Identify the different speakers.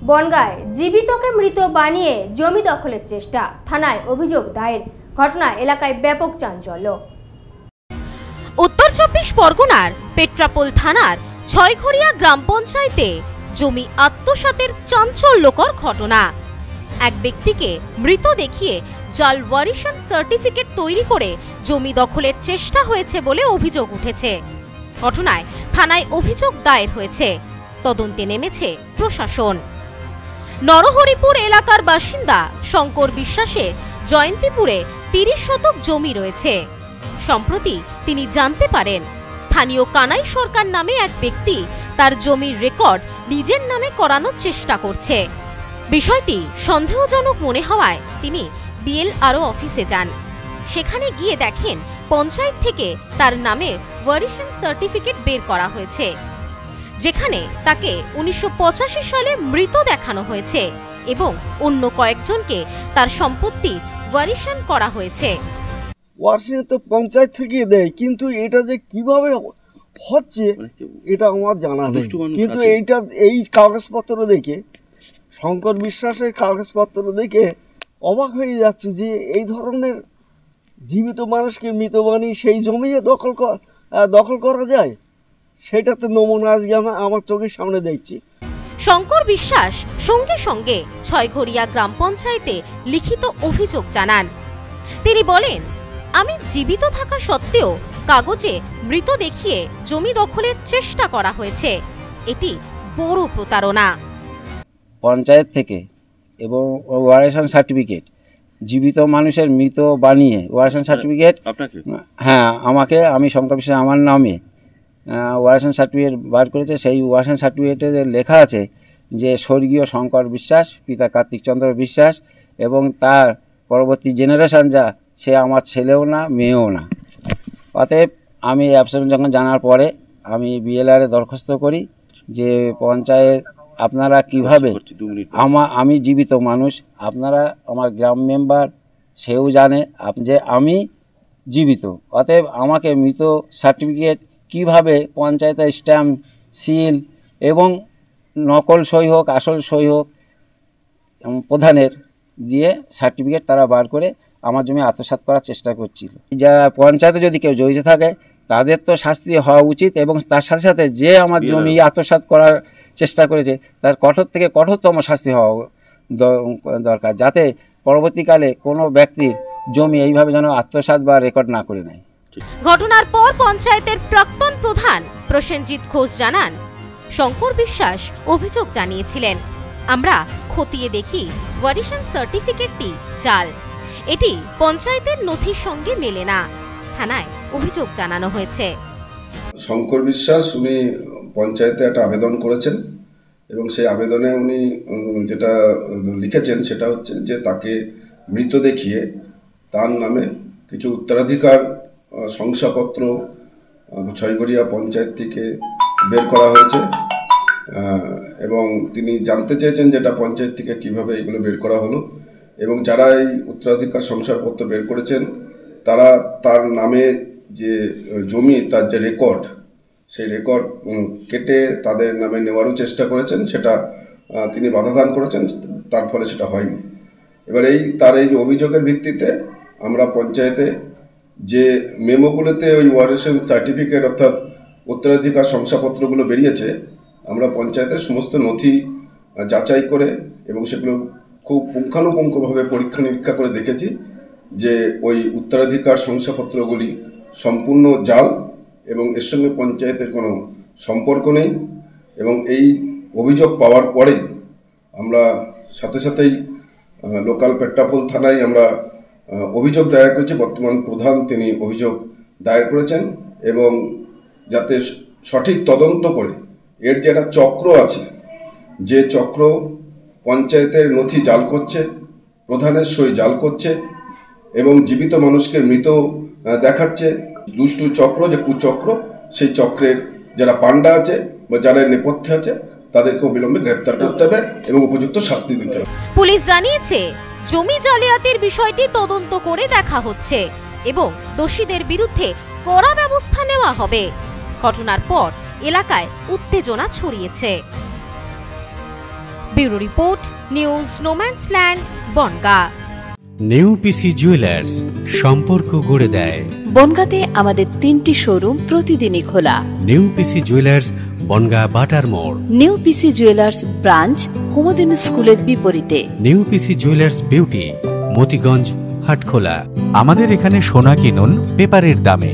Speaker 1: বনগাঁয় জীবিতকে মৃত বানিয়ে জমি দখলের চেষ্টা, থানায় অভিযোগ দায়ের। ঘটনায় এলাকায় ব্যাপক চাঞ্চল্য।
Speaker 2: উত্তর 24 পরগনার পেট্রাপোল থানার ছয়ঘরিয়া গ্রাম পঞ্চায়েতে জমি আত্মসাতের চাঞ্চল্যকর ঘটনা। এক ব্যক্তিকে মৃত দেখিয়ে জাল ওয়ারিশন সার্টিফিকেট তৈরি করে জমি দখলের চেষ্টা হয়েছে বলে অভিযোগ উঠেছে। ঘটনায় থানায় অভিযোগ দায়ের হয়েছে। তদন্তে নেমেছে প্রশাসন। নরহরিপুর এলাকার বাসিন্দা শঙ্কর বিশ্বাসের জয়ন্তীপুরে 30 শতক জমি রয়েছে। সম্প্রতি তিনি জানতে পারেন স্থানীয় কানাই সরকার নামে এক ব্যক্তি তার জমির রেকর্ড নিজের নামে করানোর চেষ্টা করছে। বিষয়টি সন্দেহজনক মনে হওয়ায় তিনি বিএলআরও অফিসে যান। সেখানে গিয়ে দেখেন পঞ্চায়েত থেকে তার নামে ওয়ারিশন সার্টিফিকেট বের করা হয়েছে, যেখানে তাকে 1985 সালে মৃত দেখানো হয়েছে এবং অন্য কয়েকজনকে তার সম্পত্তি ওয়ারিশন করা হয়েছে।
Speaker 3: ওয়ারিশন তো পঞ্চায়েত থেকে দেয়, কিন্তু এটা যে কিভাবে হচ্ছে এটা আমার জানা নেই। কিন্তু এই কাগজপত্র দেখে, শঙ্কর বিশ্বাসের কাগজপত্র দেখে অবাক হয়ে যাচ্ছে যে এই ধরনের জীবিত মানুষকে মৃত বানিয়ে সেই জমি দখল করা যায়। সেটা তো নমুনা আজকে আমার চোখের সামনে দেখছি।
Speaker 2: শঙ্কর বিশ্বাস সঙ্গে সঙ্গে ছয়ঘরিয়া গ্রাম পঞ্চায়েতে লিখিত অভিযোগ জানান। তিনি বলেন, আমি জীবিত থাকা সত্ত্বেও কাগজে মৃত দেখিয়ে জমি দখলের চেষ্টা করা হয়েছে। এটি বড় প্রতারণা।
Speaker 4: পঞ্চায়েত থেকে এবং ওয়ারিশন সার্টিফিকেট, জীবিত মানুষের মৃত বানিয়ে ওয়ারিশন সার্টিফিকেট, হ্যাঁ আমাকে, আমি শঙ্কর বিশ্বাস আমার নামে ওয়ারিশন সার্টিফিকেট বার করেছে। সেই ওয়ারিশন সার্টিফিকেটে লেখা আছে যে স্বর্গীয় শঙ্কর বিশ্বাস, পিতা কার্তিক চন্দ্র বিশ্বাস, এবং তার পরবর্তী জেনারেশন যা, সে আমার ছেলেও না মেয়েও না। অতএব আমি অ্যাবসেন্ট যখন জানার পরে আমি বিএলআরে দরখাস্ত করি যে পঞ্চায়েত আপনারা কিভাবে, আমি জীবিত মানুষ, আপনারা আমার গ্রাম মেম্বার, সেও জানে যে আমি জীবিত। অতএব আমাকে মৃত সার্টিফিকেট কিভাবে পঞ্চায়েতের স্ট্যাম্প, সিল এবং নকল সই হোক আসল সই হোক প্রধানের দিয়ে সার্টিফিকেট তারা বার করে আমার জমি আত্মসাৎ করার চেষ্টা করছিল। যা পঞ্চায়েতে যদি কেউ জড়িত থাকে তাদের তো শাস্তি হওয়া উচিত, এবং তার সাথে সাথে যে আমার জমি আত্মসাৎ করার চেষ্টা করেছে তার কঠোর থেকে কঠোরতম শাস্তি হওয়া দরকার, যাতে পরবর্তীকালে কোনো ব্যক্তির জমি এইভাবে যেন আত্মসাৎ বা রেকর্ড না করে নেয়।
Speaker 2: ঘটনার পর পঞ্চায়েতের প্রাক্তন প্রধান প্রসেনজিৎ ঘোষ জানান, শঙ্কর বিশ্বাস অভিযোগ জানিয়েছিলেন, আমরা খতিয়ে দেখি ওয়ারিশন সার্টিফিকেটটি জাল, এটি পঞ্চায়েতের নথির সঙ্গে মেলে না। থানায় অভিযোগ জানানো হয়েছে।
Speaker 5: শঙ্কর বিশ্বাস উনি পঞ্চায়েতে একটা আবেদন করেছেন, এবং সেই আবেদনে উনি যেটা লিখেছেন সেটা হচ্ছে যে তাকে মৃত দেখিয়ে তার নামে কিছু উত্তরাধিকার শংসাপত্র ছয়ঘরিয়া পঞ্চায়েত থেকে বের করা হয়েছে, এবং তিনি জানতে চেয়েছেন যেটা পঞ্চায়েত থেকে কিভাবে এগুলো বের করা হলো, এবং যারা এই উত্তরাধিকার শংসাপত্র বের করেছেন তারা তার নামে যে জমি, তার যে রেকর্ড, সেই রেকর্ড কেটে তাদের নামে নেওয়ারও চেষ্টা করেছেন, সেটা তিনি বাধা দান করেছেন, তার ফলে সেটা হয়নি। এবার তার এই অভিযোগের ভিত্তিতে আমরা পঞ্চায়েতে যে মেমোগুলোতে ওই ওয়ারিশন সার্টিফিকেট অর্থাৎ উত্তরাধিকার শংসাপত্রগুলো বেরিয়েছে, আমরা পঞ্চায়েতের সমস্ত নথি যাচাই করে এবং সেগুলো খুব পুঙ্খানুপুঙ্খভাবে পরীক্ষা নিরীক্ষা করে দেখেছি যে ওই উত্তরাধিকার শংসাপত্রগুলি সম্পূর্ণ জাল এবং এর সঙ্গে পঞ্চায়েতের কোনো সম্পর্ক নেই। এবং এই অভিযোগ পাওয়ার পরে আমরা সাথে সাথেই লোকাল পেট্রাপোল থানায় আমরা অভিযোগ দায়ের করেছি। বর্তমান প্রধান তিনি অভিযোগ দায়ের করেছেন, এবং যাতে সঠিক তদন্ত করে এর যে একটা চক্র আছে, যে চক্র পঞ্চায়েতের নথি জাল করছে, প্রধানের সই জাল করছে এবং জীবিত মানুষকে মৃত দেখাচ্ছে, দুষ্টু চক্র, যে কুচক্র, সেই চক্রের যারা পান্ডা আছে বা যারা নেপথ্যে আছে তাদেরকে অবিলম্বে গ্রেপ্তার করতে হবে এবং উপযুক্ত শাস্তি দিতে হবে।
Speaker 2: পুলিশ জানিয়েছে জমি জালিয়াতির বিষয়টি তদন্ত করে দেখা হচ্ছে এবং দোষীদের বিরুদ্ধে কড়া ব্যবস্থা নেওয়া হবে। ঘটনার পর এলাকায় উত্তেজনা ছড়িয়েছে। Bureau report, news no man's land, Bongaon.
Speaker 6: New PC jewellers, সম্পর্ক গড়ে দেয়।
Speaker 7: বনগাঁতে আমাদের 3টি শোরুম প্রতিদিনই খোলা।
Speaker 6: নিউ পিসি জুয়েলার্স, বনগাঁ বাটার মোড়।
Speaker 7: New PC jewellers branch, Kumudini স্কুলের বিপরীতে।
Speaker 6: New PC jewellers beauty, Motiganj, Hatkhola. আমাদের এখানে সোনা কিনুন পেপারের দামে।